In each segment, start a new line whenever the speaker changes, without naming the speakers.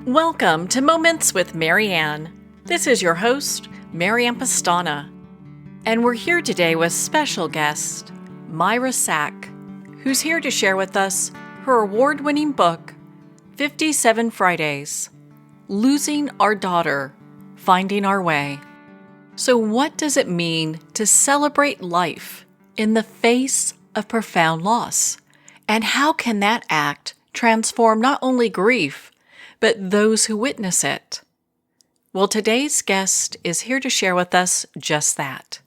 Welcome to Moments with Marianne. This is your host, Marianne Pastana. And we're here today with special guest, Myra Sack, who's here to share with us her award-winning book, 57 Fridays, Losing Our Daughter, Finding Our Way. So what does it mean to celebrate life in the face of profound loss? And how can that act transform not only grief, but those who witness it? Well, today's guest is here to share with us just that.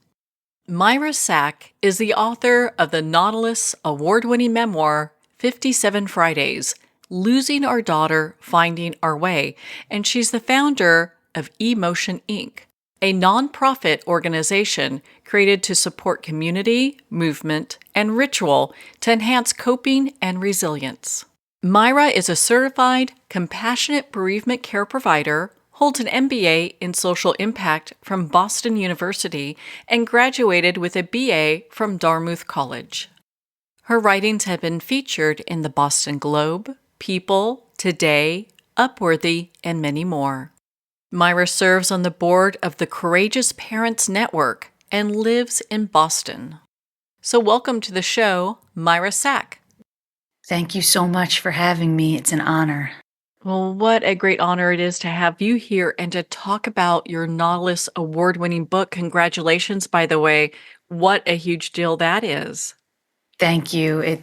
Myra Sack is the author of the Nautilus award-winning memoir, 57 Fridays, Losing Our Daughter, Finding Our Way, and she's the founder of Emotion Inc., a nonprofit organization created to support community, movement, and ritual to enhance coping and resilience. Myra is a certified, compassionate bereavement care provider, holds an MBA in social impact from Boston University, and graduated with a BA from Dartmouth College. Her writings have been featured in the Boston Globe, People, Today, Upworthy, and many more. Myra serves on the board of the Courageous Parents Network and lives in Boston. So welcome to the show, Myra Sack.
Thank you so much for having me. It's an honor.
Well, what a great honor it is to have you here and to talk about your Nautilus award-winning book. Congratulations, by the way. What a huge deal that is.
Thank you.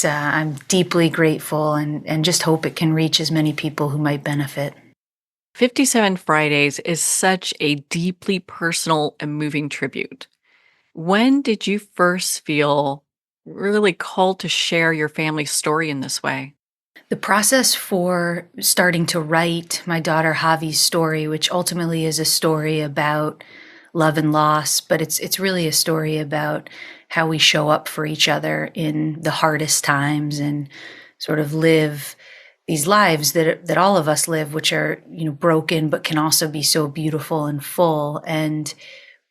I'm deeply grateful and just hope it can reach as many people who might benefit.
57 Fridays is such a deeply personal and moving tribute. When did you first feel really called to share your family's story in this way?
The process for starting to write my daughter Javi's story, which ultimately is a story about love and loss, but it's really a story about how we show up for each other in the hardest times and sort of live these lives that all of us live, which are, broken, but can also be so beautiful and full. And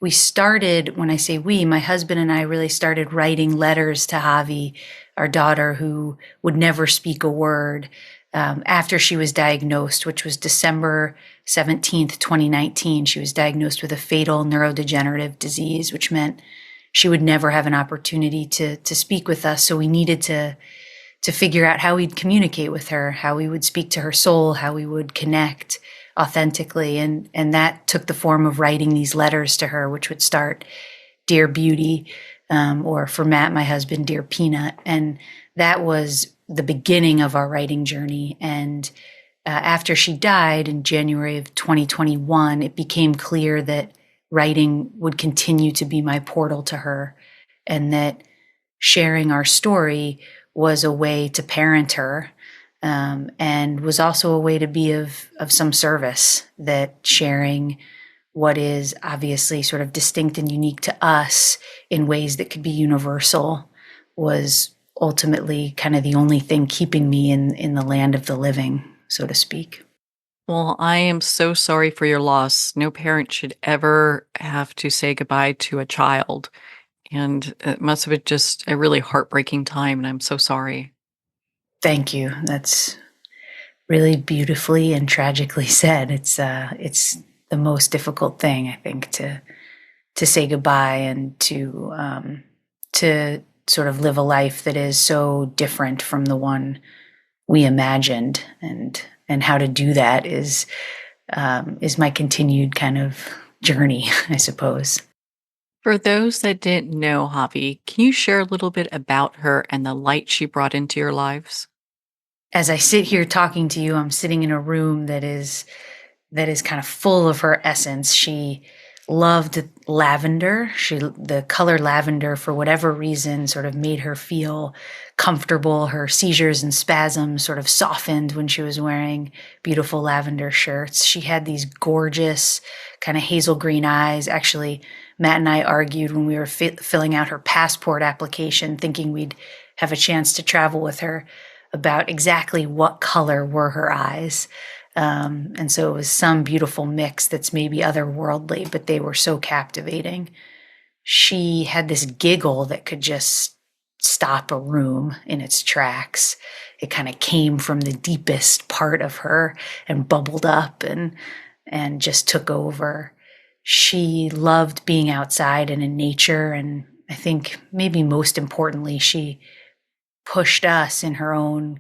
we started, when I say we, my husband and I really started writing letters to Javi, our daughter, who would never speak a word, after she was diagnosed, which was December 17th, 2019. She was diagnosed with a fatal neurodegenerative disease, which meant she would never have an opportunity to speak with us. So we needed to figure out how we'd communicate with her, how we would speak to her soul, how we would connect authentically. And that took the form of writing these letters to her, which would start, Dear Beauty, or for Matt, my husband, Dear Peanut. And that was the beginning of our writing journey. And after she died in January of 2021, it became clear that writing would continue to be my portal to her, and that sharing our story was a way to parent her, and was also a way to be of some service, that sharing what is obviously sort of distinct and unique to us in ways that could be universal was ultimately kind of the only thing keeping me in the land of the living, so to speak.
Well, I am so sorry for your loss. No parent should ever have to say goodbye to a child. And it must have been just a really heartbreaking time, and I'm so sorry.
Thank you. That's really beautifully and tragically said. It's the most difficult thing, I think, to say goodbye and to sort of live a life that is so different from the one we imagined, and how to do that is my continued kind of journey, I suppose.
For those that didn't know Javi, can you share a little bit about her and the light she brought into your lives?
As I sit here talking to you, I'm sitting in a room that is kind of full of her essence. She loved lavender. The color lavender, for whatever reason, sort of made her feel comfortable. Her seizures and spasms sort of softened when she was wearing beautiful lavender shirts. She had these gorgeous kind of hazel green eyes. Actually, Matt and I argued when we were filling out her passport application, thinking we'd have a chance to travel with her, about exactly what color were her eyes. And so it was some beautiful mix that's maybe otherworldly, but they were so captivating. She had this giggle that could just stop a room in its tracks. It kind of came from the deepest part of her and bubbled up and just took over. She loved being outside and in nature, and I think maybe most importantly, she pushed us in her own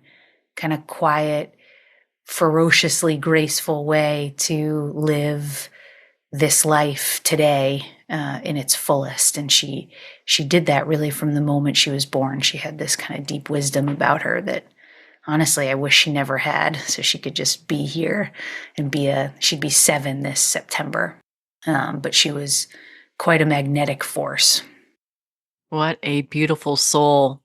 kind of quiet, ferociously graceful way to live this life today in its fullest. And she did that really from the moment she was born. She had this kind of deep wisdom about her that honestly I wish she never had, so she could just be here and she'd be 7 this September. But she was quite a magnetic force.
What a beautiful soul,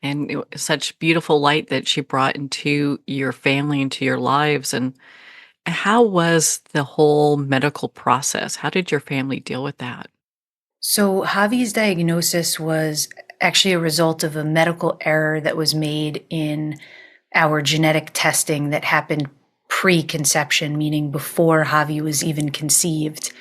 and such beautiful light that she brought into your family, into your lives. And how was the whole medical process? How did your family deal with that?
So Javi's diagnosis was actually a result of a medical error that was made in our genetic testing that happened pre-conception, meaning before Javi was even conceived.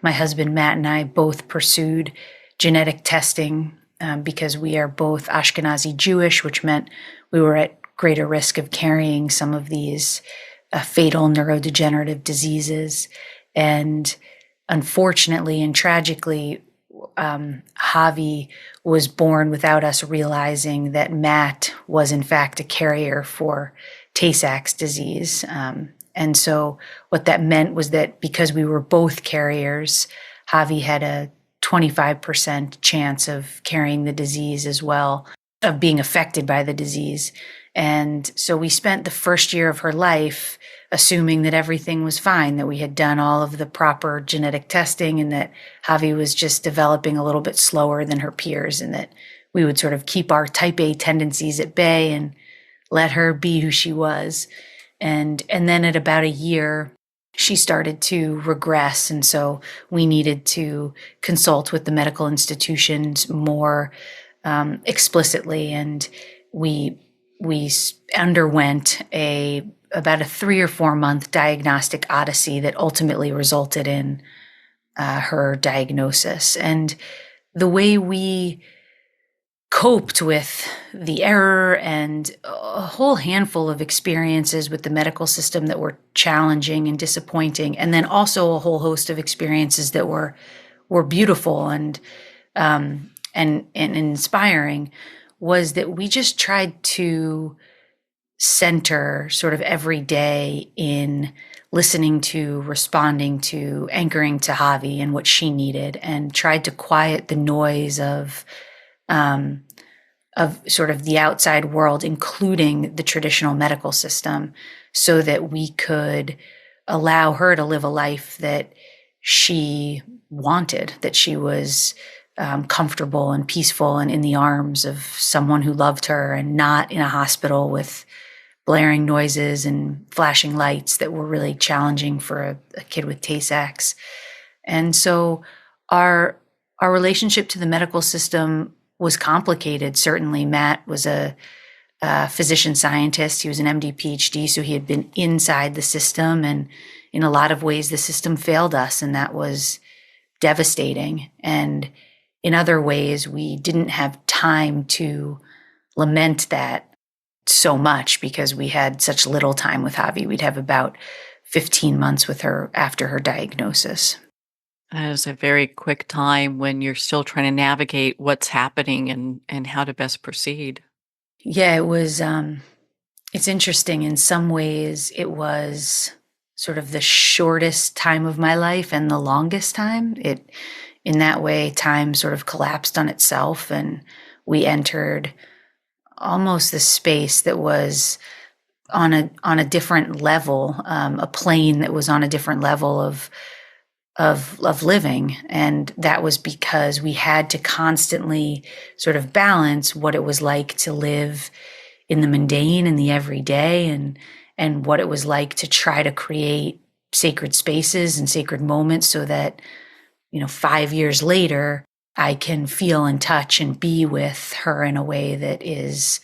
My husband Matt and I both pursued genetic testing because we are both Ashkenazi Jewish, which meant we were at greater risk of carrying some of these fatal neurodegenerative diseases. And unfortunately and tragically, Javi was born without us realizing that Matt was in fact a carrier for Tay-Sachs disease. And so what that meant was that because we were both carriers, Javi had a 25% chance of carrying the disease as well, of being affected by the disease. And so we spent the first year of her life assuming that everything was fine, that we had done all of the proper genetic testing and that Javi was just developing a little bit slower than her peers, and that we would sort of keep our type A tendencies at bay and let her be who she was. And then at about a year, she started to regress. And so we needed to consult with the medical institutions more explicitly. And we underwent about a 3 or 4 month diagnostic odyssey that ultimately resulted in her diagnosis. And the way we coped with the error and a whole handful of experiences with the medical system that were challenging and disappointing, and then also a whole host of experiences that were beautiful and inspiring, was that we just tried to center sort of every day in listening to, responding to, anchoring to Javi and what she needed, and tried to quiet the noise of sort of the outside world, including the traditional medical system, so that we could allow her to live a life that she wanted, that she was comfortable and peaceful and in the arms of someone who loved her, and not in a hospital with blaring noises and flashing lights that were really challenging for a kid with Tay-Sachs. And so our relationship to the medical system was complicated. Certainly, Matt was a physician scientist. He was an MD, PhD, so he had been inside the system. And in a lot of ways, the system failed us, and that was devastating. And in other ways, we didn't have time to lament that so much because we had such little time with Javi. We'd have about 15 months with her after her diagnosis.
That is a very quick time when you're still trying to navigate what's happening and how to best proceed.
Yeah, it was, it's interesting. In some ways, it was sort of the shortest time of my life and the longest time. In that way, time sort of collapsed on itself, and we entered almost this space that was on a different level, a plane that was on a different level of living. And that was because we had to constantly sort of balance what it was like to live in the mundane and the everyday, and what it was like to try to create sacred spaces and sacred moments so that, 5 years later, I can feel and touch and be with her in a way that is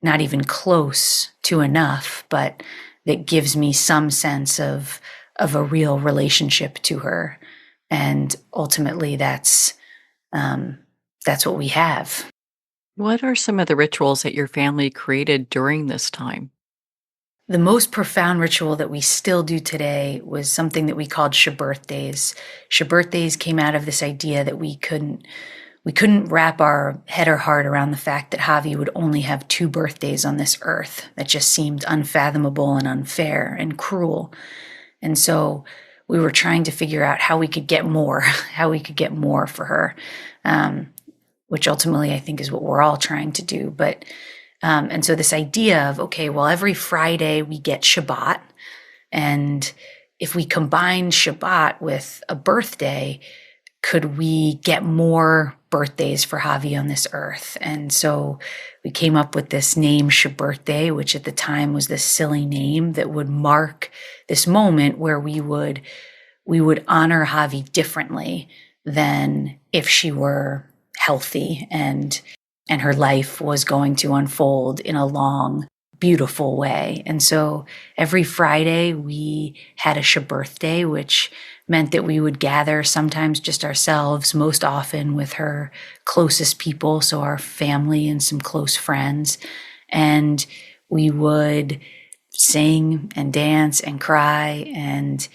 not even close to enough, but that gives me some sense of a real relationship to her. And ultimately that's what we have.
What are some of the rituals that your family created during this time?
The most profound ritual that we still do today was something that we called birthdays. Birthdays came out of this idea that we couldn't wrap our head or heart around the fact that Javi would only have two birthdays on this earth. That just seemed unfathomable and unfair and cruel. And so we were trying to figure out how we could get more, how we could get more for her, which ultimately I think is what we're all trying to do. And so this idea of, okay, well, every Friday we get Shabbat. And if we combine Shabbat with a birthday, could we get more birthdays for Javi on this earth? And so we came up with this name, Birthday, which at the time was this silly name that would mark this moment where we would honor Javi differently than if she were healthy and her life was going to unfold in a long, beautiful way. And so every Friday we had a birthday, which meant that we would gather sometimes just ourselves, most often with her closest people, so our family and some close friends. And we would sing and dance and cry and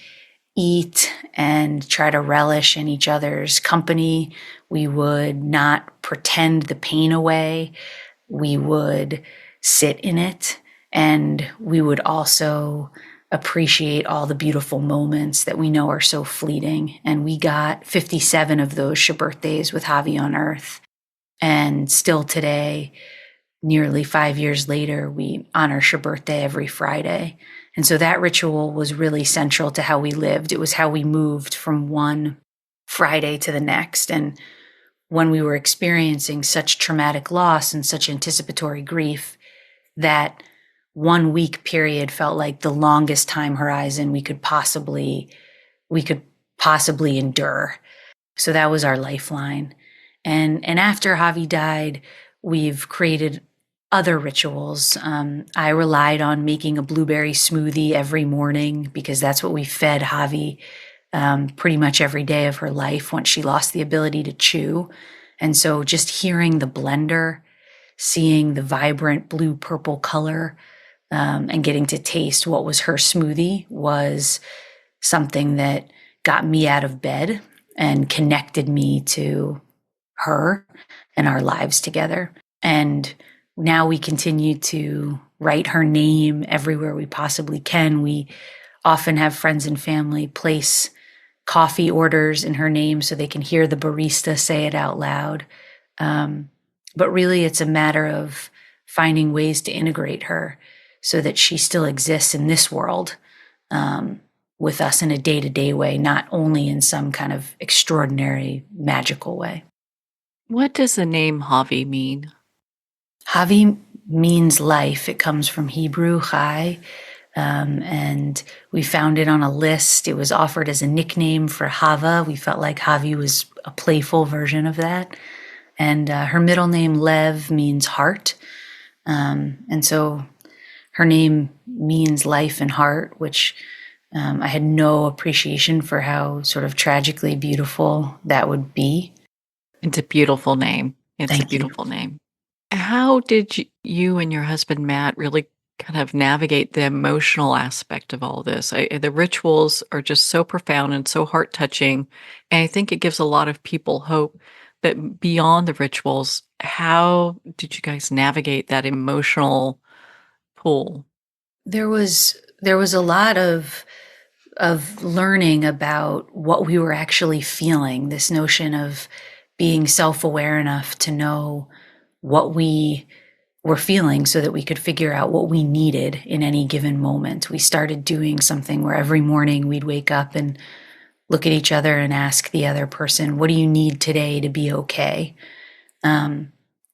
eat and try to relish in each other's company. We would not pretend the pain away. We would sit in it, and we would also appreciate all the beautiful moments that we know are so fleeting. And we got 57 of those birthdays with Javi on Earth. And still today, nearly 5 years later, we honor birthday every Friday. And so that ritual was really central to how we lived. It was how we moved from one Friday to the next. And when we were experiencing such traumatic loss and such anticipatory grief, that 1 week period felt like the longest time horizon we could possibly endure. So that was our lifeline. And after Javi died, we've created other rituals. I relied on making a blueberry smoothie every morning because that's what we fed Javi pretty much every day of her life once she lost the ability to chew. And so just hearing the blender, seeing the vibrant blue-purple color, and getting to taste what was her smoothie was something that got me out of bed and connected me to her and our lives together. And now we continue to write her name everywhere we possibly can. We often have friends and family place coffee orders in her name so they can hear the barista say it out loud. But really, it's a matter of finding ways to integrate her so that she still exists in this world with us in a day-to-day way, not only in some kind of extraordinary, magical way.
What does the name Javi mean?
Javi means life. It comes from Hebrew, chai, and we found it on a list. It was offered as a nickname for Hava. We felt like Javi was a playful version of that. And her middle name, Lev, means heart. And so her name means life and heart, which I had no appreciation for how sort of tragically beautiful that would be.
It's a beautiful name. It's a
Thank you.
beautiful name. How did you and your husband, Matt, really kind of navigate the emotional aspect of all this? The rituals are just so profound and so heart touching. And I think it gives a lot of people hope. But beyond the rituals, how did you guys navigate that emotional pull?
There was a lot of learning about what we were actually feeling, this notion of being self-aware enough to know what we were feeling so that we could figure out what we needed in any given moment. We started doing something where every morning we'd wake up and look at each other and ask the other person, what do you need today to be okay? And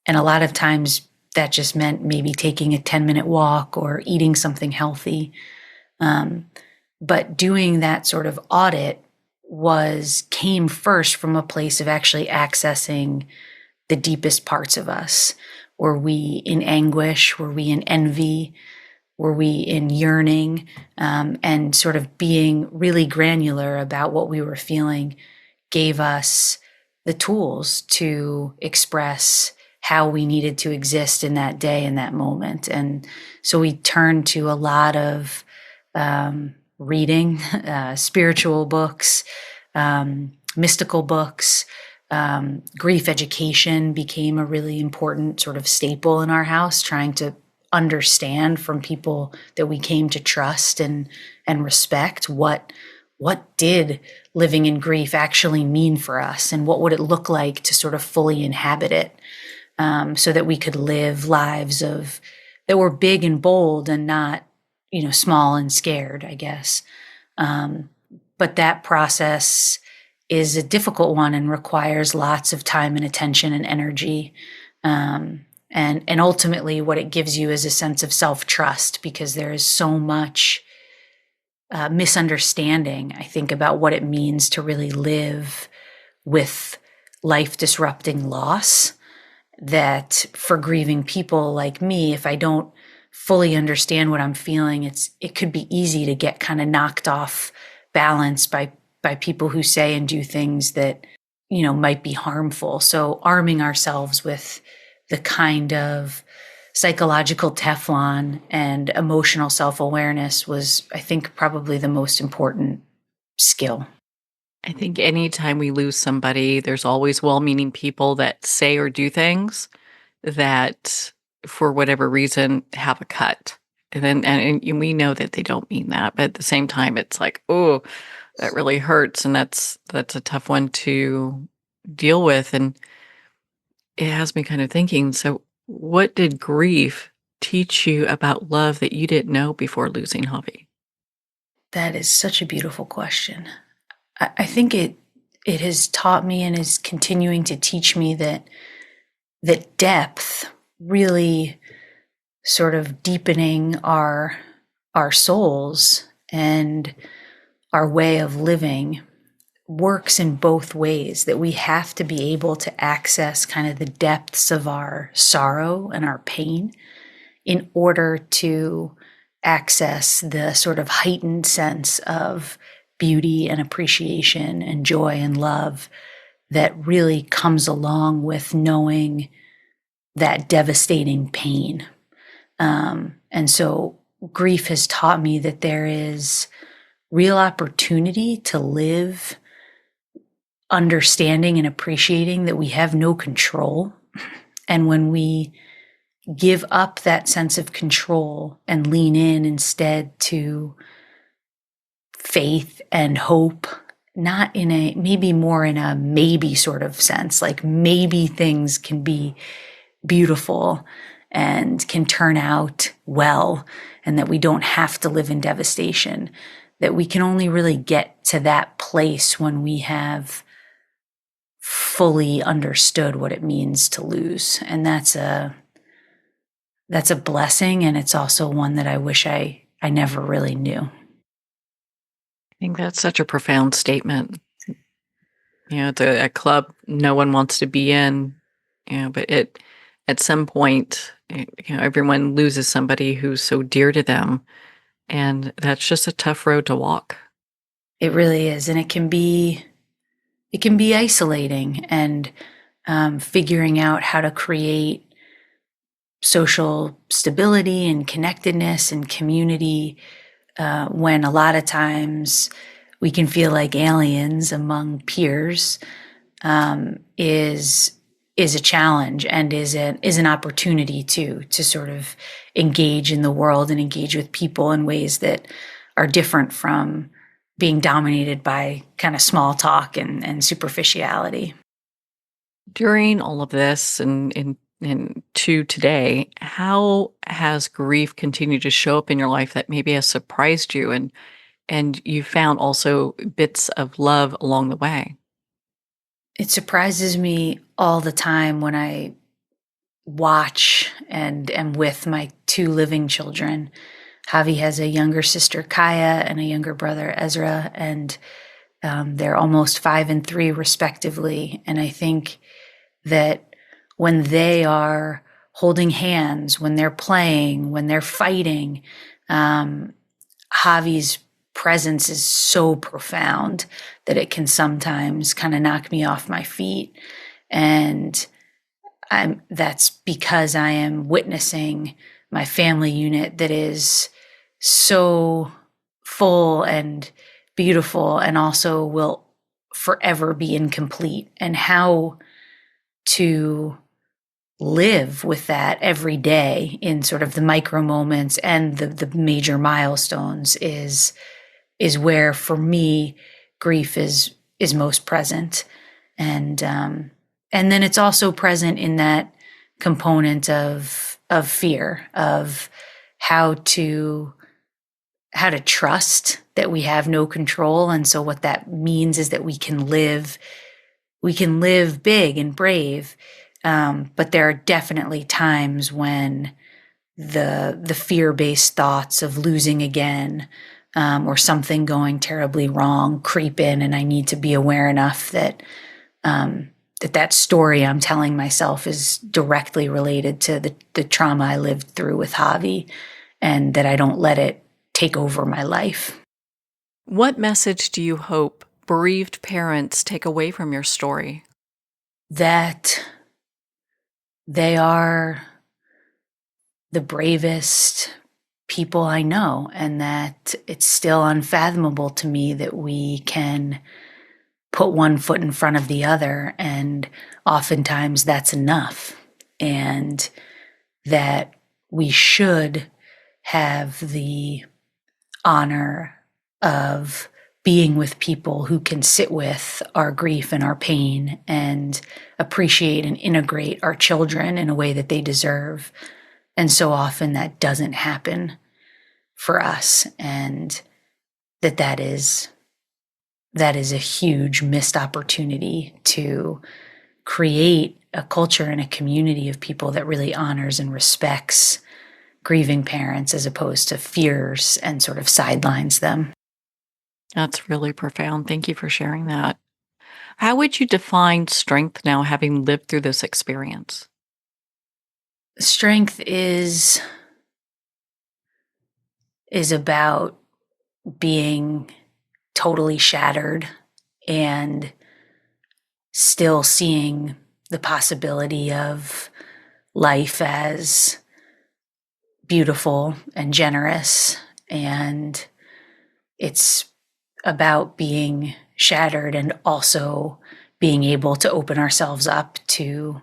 a lot of times that just meant maybe taking a 10-minute walk or eating something healthy. But doing that sort of audit came first from a place of actually accessing the deepest parts of us. Were we in anguish? Were we in envy? Were we in yearning? And sort of being really granular about what we were feeling gave us the tools to express how we needed to exist in that day, in that moment. And so we turned to a lot of reading, spiritual books, mystical books. Grief education became a really important sort of staple in our house, trying to understand from people that we came to trust and respect what did living in grief actually mean for us, and what would it look like to sort of fully inhabit it, so that we could live lives that were big and bold and not, small and scared, I guess. But that process is a difficult one and requires lots of time and attention and energy. And ultimately what it gives you is a sense of self-trust, because there is so much misunderstanding, I think, about what it means to really live with life-disrupting loss, that for grieving people like me, if I don't fully understand what I'm feeling, it could be easy to get kind of knocked off balance by people who say and do things that, might be harmful. So arming ourselves with the kind of psychological Teflon and emotional self-awareness was, I think, probably the most important skill.
I think anytime we lose somebody, there's always well-meaning people that say or do things that, for whatever reason, have a cut. And we know that they don't mean that, but at the same time, it's like, oh, that really hurts, and that's a tough one to deal with. And it has me kind of thinking, so what did grief teach you about love that you didn't know before losing Javi?
That is such a beautiful question. I think it has taught me and is continuing to teach me that depth, really sort of deepening our souls and our way of living, works in both ways, that we have to be able to access kind of the depths of our sorrow and our pain in order to access the sort of heightened sense of beauty and appreciation and joy and love that really comes along with knowing that devastating pain. And so grief has taught me that there is real opportunity to live understanding and appreciating that we have no control. And when we give up that sense of control and lean in instead to faith and hope, not in a, maybe more in a maybe sort of sense, like maybe things can be beautiful and can turn out well, and that we don't have to live in devastation, that we can only really get to that place when we have fully understood what it means to lose. And that's a blessing, and it's also one that I wish I never really knew.
I think that's such a profound statement. It's a club no one wants to be in, but at some point, everyone loses somebody who's so dear to them, and that's just a tough road to walk.
It really is, and it can be isolating, and figuring out how to create social stability and connectedness and community, when a lot of times we can feel like aliens among peers, is a challenge, and is an opportunity to sort of engage in the world and engage with people in ways that are different from being dominated by kind of small talk and superficiality.
During all of this and to today, how has grief continued to show up in your life that maybe has surprised you, and you found also bits of love along the way?
It surprises me all the time when I watch and am with my two living children. Javi has a younger sister, Kaya, and a younger brother, Ezra, and they're almost 5 and 3 respectively. And I think that when they are holding hands, when they're playing, when they're fighting, Javi's presence is so profound that it can sometimes kind of knock me off my feet. And that's because I am witnessing my family unit that is so full and beautiful and also will forever be incomplete, and how to live with that every day in sort of the micro moments and the major milestones is where, for me, grief is most present. And then it's also present in that component of fear, of how to trust that we have no control. And so what that means is that we can live big and brave. But there are definitely times when the fear-based thoughts of losing again, or something going terribly wrong creep in, and I need to be aware enough that that story I'm telling myself is directly related to the trauma I lived through with Javi, and that I don't let it take over my life.
What message do you hope bereaved parents take away from your story?
That they are the bravest people I know, and that it's still unfathomable to me that we can put one foot in front of the other, and oftentimes that's enough, and that we should have the honor of being with people who can sit with our grief and our pain and appreciate and integrate our children in a way that they deserve. And so often that doesn't happen for us, and that is a huge missed opportunity to create a culture and a community of people that really honors and respects grieving parents, as opposed to fears and sort of sidelines them.
That's really profound. Thank you for sharing that. How would you define strength now, having lived through this experience?
Strength is about being totally shattered and still seeing the possibility of life as beautiful and generous. And it's about being shattered and also being able to open ourselves up to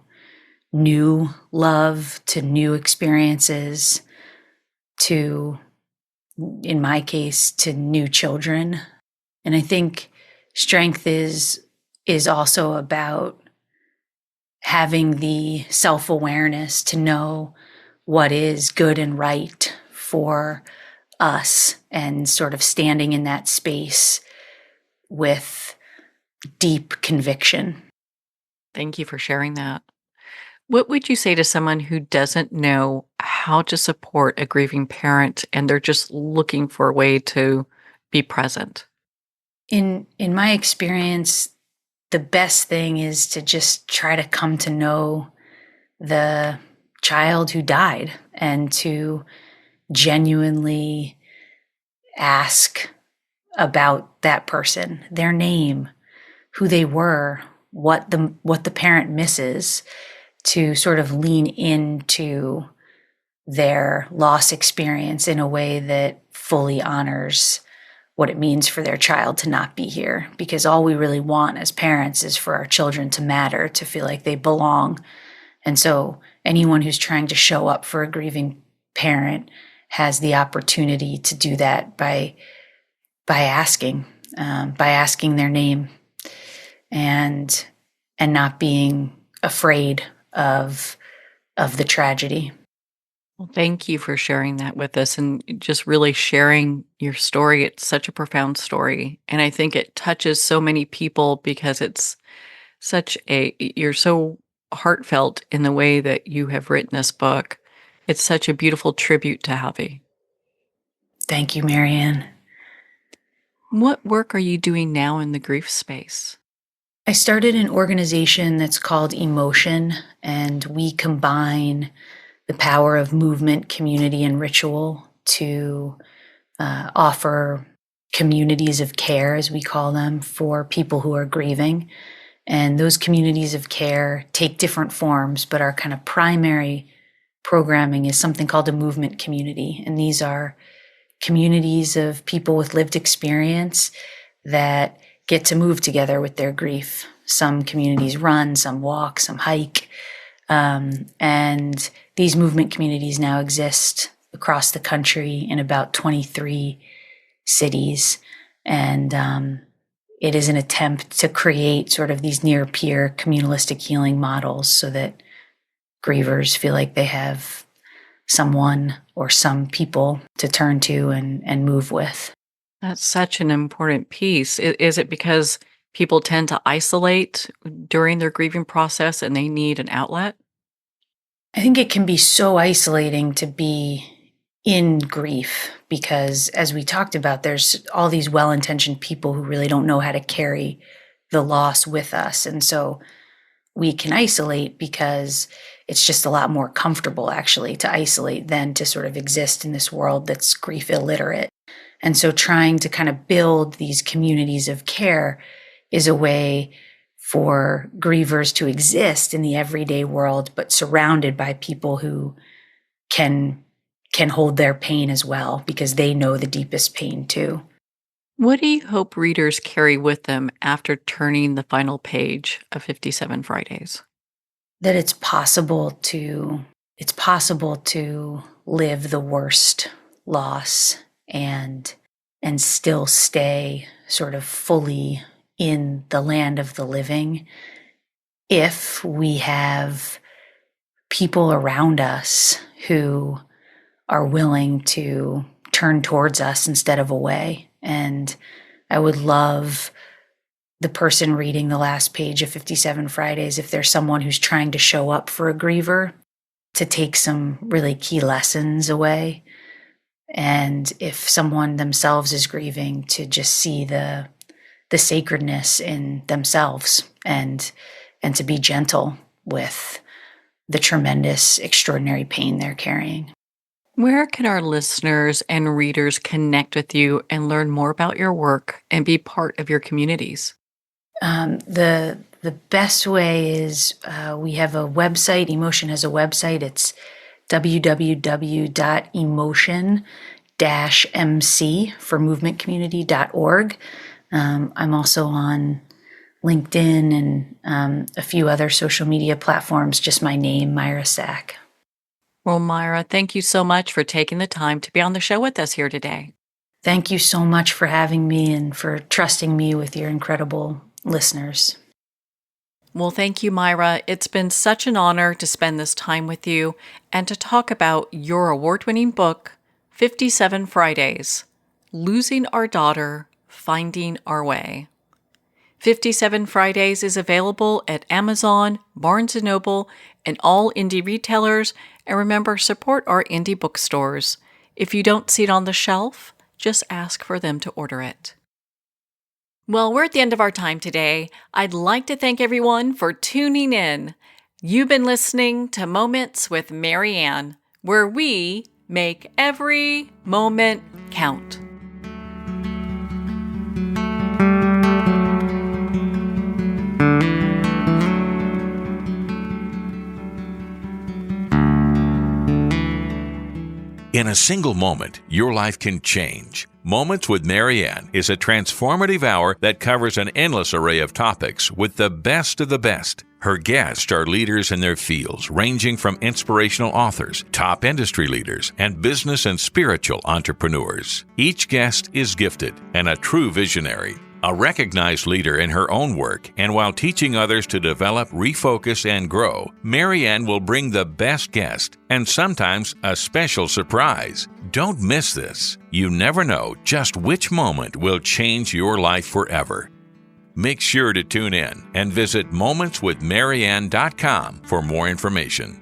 new love, to new experiences, to, in my case, to new children. And I think strength is also about having the self-awareness to know what is good and right for us, and sort of standing in that space with deep conviction.
Thank you for sharing that. What would you say to someone who doesn't know how to support a grieving parent and they're just looking for a way to be present?
In my experience, the best thing is to just try to come to know the child who died, and to genuinely ask about that person, their name, who they were, what the parent misses, to sort of lean into their loss experience in a way that fully honors what it means for their child to not be here. Because all we really want as parents is for our children to matter, to feel like they belong. And so anyone who's trying to show up for a grieving parent has the opportunity to do that by asking their name, and not being afraid of the tragedy.
Well, thank you for sharing that with us and just really sharing your story. It's such a profound story. And I think it touches so many people because you're so heartfelt in the way that you have written this book. It's such a beautiful tribute to Javi.
Thank you, Marianne.
What work are you doing now in the grief space?
I started an organization that's called Emotion, and we combine the power of movement, community, and ritual to offer communities of care, as we call them, for people who are grieving. And those communities of care take different forms, but our kind of primary programming is something called a movement community. And these are communities of people with lived experience that get to move together with their grief. Some communities run, some walk, some hike. And these movement communities now exist across the country in about 23 cities. And it is an attempt to create sort of these near-peer communalistic healing models so that grievers feel like they have someone or some people to turn to and move with.
That's such an important piece. Is it because people tend to isolate during their grieving process and they need an outlet?
I think it can be so isolating to be in grief because, as we talked about, there's all these well-intentioned people who really don't know how to carry the loss with us. And so we can isolate because it's just a lot more comfortable, actually, to isolate than to sort of exist in this world that's grief illiterate. And so trying to kind of build these communities of care is a way for grievers to exist in the everyday world, but surrounded by people who can hold their pain as well, because they know the deepest pain too.
What do you hope readers carry with them after turning the final page of 57 Fridays?
That it's possible to live the worst loss and still stay sort of fully in the land of the living if we have people around us who are willing to turn towards us instead of away. And I would love the person reading the last page of 57 Fridays, if there's someone who's trying to show up for a griever, to take some really key lessons away. And if someone themselves is grieving, to just see the sacredness in themselves and to be gentle with the tremendous, extraordinary pain they're carrying.
Where can our listeners and readers connect with you and learn more about your work and be part of your communities?
The best way is we have a website. Emotion has a website. It's www.emotion-mc for movementcommunity.org. I'm also on LinkedIn and a few other social media platforms, just my name, Myra Sack.
Well, Myra, thank you so much for taking the time to be on the show with us here today.
Thank you so much for having me and for trusting me with your incredible listeners.
Well, thank you, Myra. It's been such an honor to spend this time with you and to talk about your award-winning book, 57 Fridays, Losing Our Daughter, Finding Our Way. 57 Fridays is available at Amazon, Barnes & Noble, and all indie retailers. And remember, support our indie bookstores. If you don't see it on the shelf, just ask for them to order it. Well, we're at the end of our time today. I'd like to thank everyone for tuning in. You've been listening to Moments with Marianne, where we make every moment count.
In a single moment, your life can change. Moments with Marianne is a transformative hour that covers an endless array of topics with the best of the best. Her guests are leaders in their fields, ranging from inspirational authors, top industry leaders, and business and spiritual entrepreneurs. Each guest is gifted and a true visionary, a recognized leader in her own work, and while teaching others to develop, refocus, and grow, Marianne will bring the best guest and sometimes a special surprise. Don't miss this. You never know just which moment will change your life forever. Make sure to tune in and visit momentswithmarianne.com for more information.